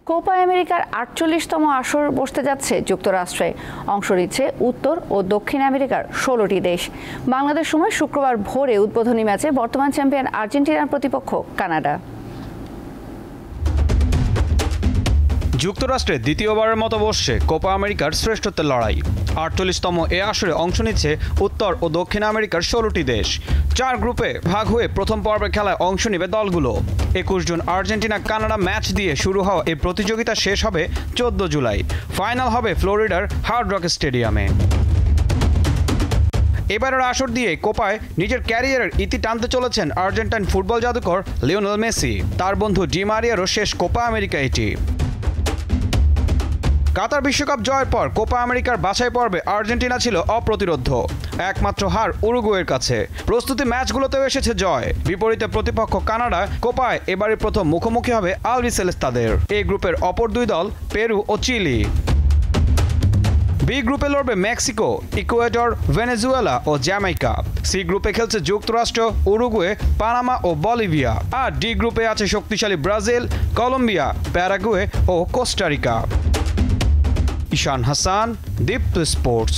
Copa আমেরিকার ৪৮তম আসর বসতে যাচ্ছে যুক্তরাষ্ট্রে। অংশ নিচ্ছে উত্তর ও দক্ষিণ আমেরিকার ১৬টি দেশ। বাংলাদেশ সময় শুক্রবার ভোরে উদ্বোধনী ম্যাচে বর্তমান চ্যাম্পিয়ন আর্জেন্টিনার প্রতিপক্ষ কানাডা। যুক্তরাষ্ট্রে দ্বিতীয়বারের মতো বসছে কোপা আমেরিকার শ্রেষ্ঠত্বের লড়াই। ৪৮তম এ আসরে অংশ নিচ্ছে উত্তর ও দক্ষিণ আমেরিকার ১৬টি দেশ। ৪ গ্রুপে ভাগ হয়ে প্রথম পর্বের খেলায় অংশ নেবে দলগুলো। ২১ জুন আর্জেন্টিনা কানাডা ম্যাচ দিয়ে শুরু হওয়া এই প্রতিযোগিতা শেষ হবে ১৪ জুলাই। ফাইনাল হবে ফ্লোরিডার হার্ড রক স্টেডিয়ামে। এবারের আসর দিয়ে কোপায় নিজের ক্যারিয়ারের ইতি টানতে চলেছেন আর্জেন্টাইন ফুটবল জাদুকর লিওনেল মেসি। তার বন্ধু ডি মারিয়ারও শেষ কোপা আমেরিকা এটি। কাতার বিশ্বকাপ জয়ের পর কোপা আমেরিকার বাছাই পর্বে আর্জেন্টিনা ছিল অপ্রতিরোধ্য। একমাত্র হার উরুগুয়ের কাছে। প্রস্তুতি ম্যাচগুলোতেও এসেছে জয়। বিপরীতে প্রতিপক্ষ কানাডা কোপায় এবারে প্রথম মুখোমুখি হবে আলবিসেলেস্তাদের। এই গ্রুপের অপর দুই দল পেরু ও চিলি। বি গ্রুপে লড়বে মেক্সিকো, ইকুয়েডর, ভেনেজুয়েলা ও জ্যামাইকা। সি গ্রুপে খেলছে যুক্তরাষ্ট্র, উরুগুয়ে, পানামা ও বলিভিয়া। আর ডি গ্রুপে আছে শক্তিশালী ব্রাজিল, কলম্বিয়া, প্যারাগুয়ে ও কোস্টারিকা। ঈশান হাসান, দীপ্ত স্পোর্টস।